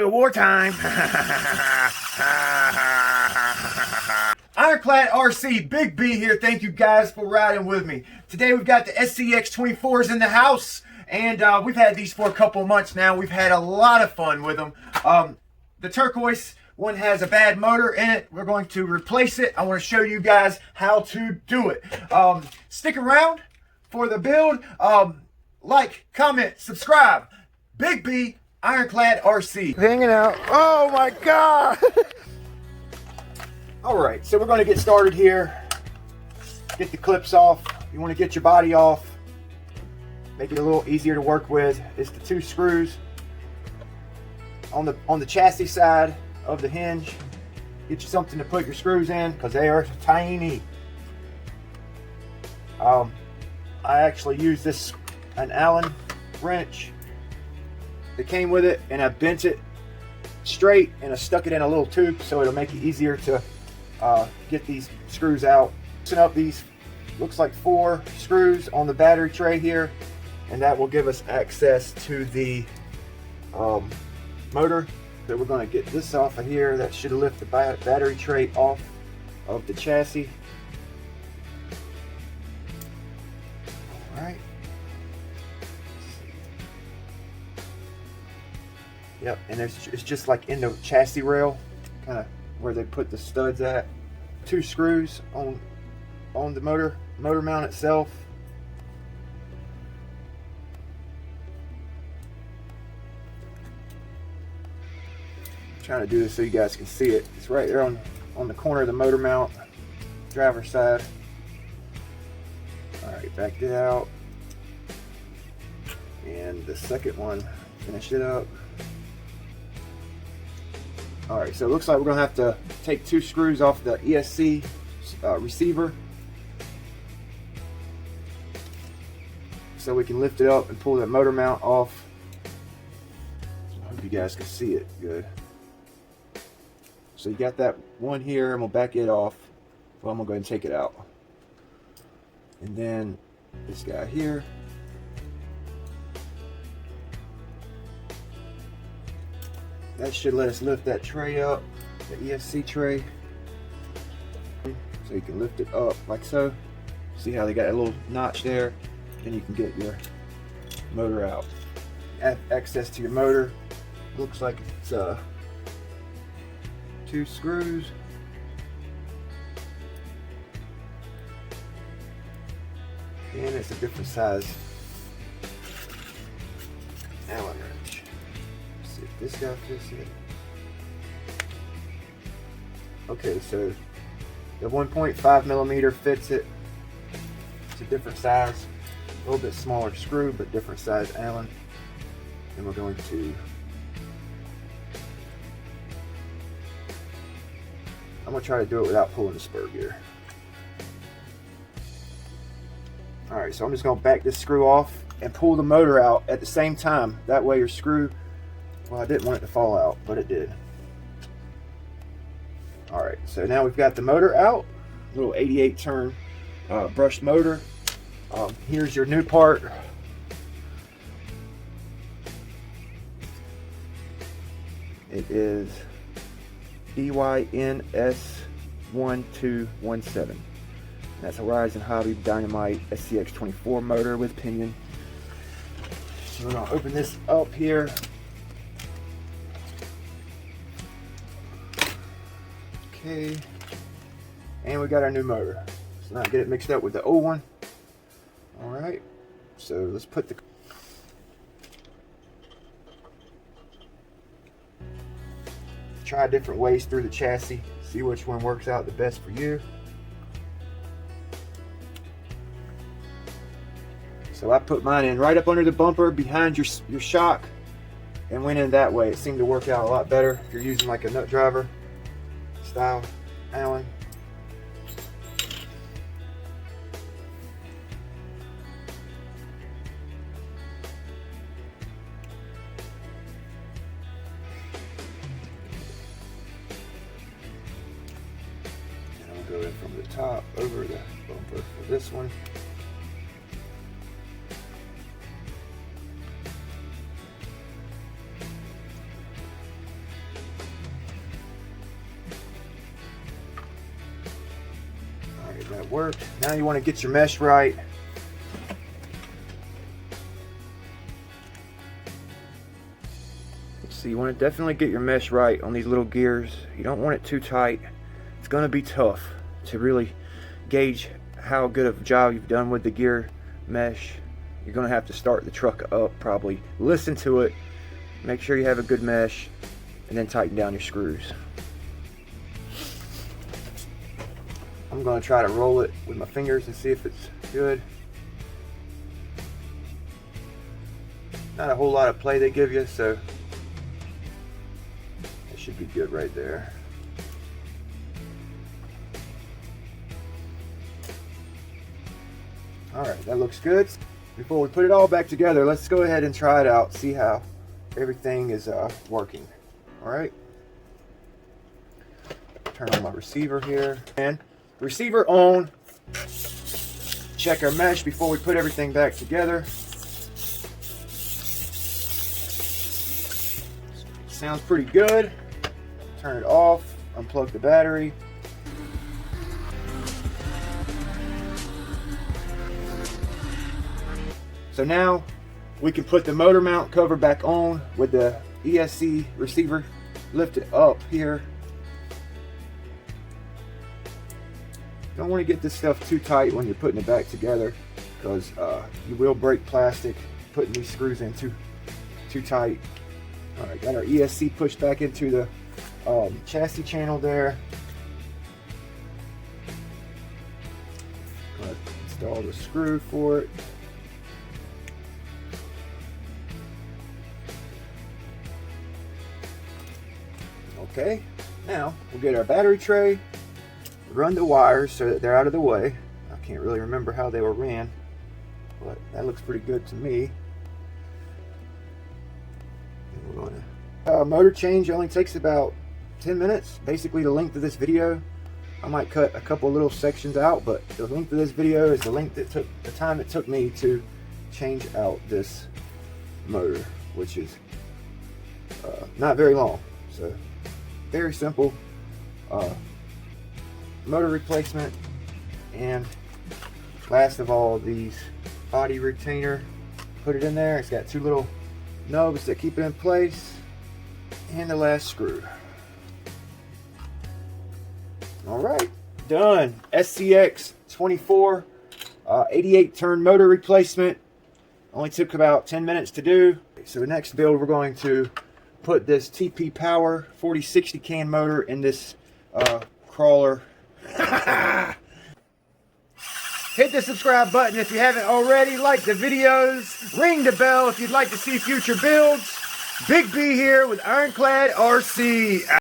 to wartime. Ironclad RC, Big B here. Thank you guys for riding with me. Today we've got the scx24s in the house, and we've had these for a couple of months now. We've had a lot of fun with them. The turquoise one has a bad motor in it. We're going to replace it. I want to show you guys how to do it. Stick around for the build. Like, comment, subscribe. Big B, Ironclad RC. Hanging out. Oh my God. All right, so we're going to get started here. Get the clips off. You want to get your body off. Make it a little easier to work with. It's the 2 screws on the chassis side of the hinge. Get you something to put your screws in because they are tiny. I actually use an Allen wrench that came with it, and I bent it straight and I stuck it in a little tube so it'll make it easier to get these screws out. Loosen up these, looks like 4 screws on the battery tray here, and that will give us access to the motor. So we're going to get this off of here. That should lift the battery tray off of the chassis. All right. Yep, and it's just like in the chassis rail, kind of where they put the studs at. 2 screws on the motor mount itself. I'm trying to do this so you guys can see it. It's right there on the corner of the motor mount, driver's side. All right, back it out, and the second one, finish it up. All right, so it looks like we're gonna have to take 2 screws off the ESC receiver so we can lift it up and pull that motor mount off. I hope you guys can see it good. So you got that one here, and we'll back it off. Well, I'm gonna go ahead and take it out. And then this guy here. That should let us lift that tray up, the ESC tray. So you can lift it up like so. See how they got a little notch there? Then you can get your motor out. Have access to your motor. Looks like it's 2 screws. And it's a different size Allen wrench. See if this guy fits it. Okay, so the 1.5 millimeter fits it. It's a different size, a little bit smaller screw, but different size Allen. And we're going to, I'm going to try to do it without pulling the spur gear. All right, so I'm just going to back this screw off and pull the motor out at the same time. That way your screw, well, I didn't want it to fall out, but it did. All right, so now we've got the motor out, little 88 turn brushed motor. Here's your new part. It is DYNS1217. That's Horizon Hobby Dynamite scx24 motor with pinion. So we're going to open this up here. Okay, and we got our new motor. Let's not get it mixed up with the old one. All right, so let's put the try different ways through the chassis, see which one works out the best for you. So I put mine in right up under the bumper behind your shock and went in that way. It seemed to work out a lot better if you're using like a nut driver style Allen. And I'll go in from the top over the bumper for this one. worked. Now you want to get your mesh right. So you want to definitely get your mesh right on these little gears. You don't want it too tight. It's going to be tough to really gauge how good of a job you've done with the gear mesh. You're going to have to start the truck up probably. Listen to it. Make sure you have a good mesh. And then tighten down your screws. I'm going to try to roll it with my fingers and see if it's good. Not a whole lot of play they give you, so it should be good right there. Alright, that looks good. Before we put it all back together, let's go ahead and try it out, see how everything is working. Alright. Turn on my receiver here. And receiver on. Check our mesh before we put everything back together. Sounds pretty good. Turn it off. Unplug the battery. So now we can put the motor mount cover back on with the ESC receiver lifted up here. Don't want to get this stuff too tight when you're putting it back together, because you will break plastic putting these screws in too tight. Alright, got our ESC pushed back into the chassis channel there. Install the screw for it. Okay, now we'll get our battery tray, run the wires so that they're out of the way. I can't really remember how they were ran, but that looks pretty good to me. And we're going motor change only takes about 10 minutes, basically the length of this video. I might cut a couple little sections out, but the length of this video is the length that took the time it took me to change out this motor, which is not very long. So very simple motor replacement. And last of all, these body retainer, put it in there. It's got two little nubs that keep it in place, and the last screw. All right, done. scx24 88 turn motor replacement. Only took about 10 minutes to do. So the next build, we're going to put this TP Power 4060 can motor in this crawler. Hit the subscribe button if you haven't already. Like the videos. Ring the bell if you'd like to see future builds. Big B here with Ironclad RC.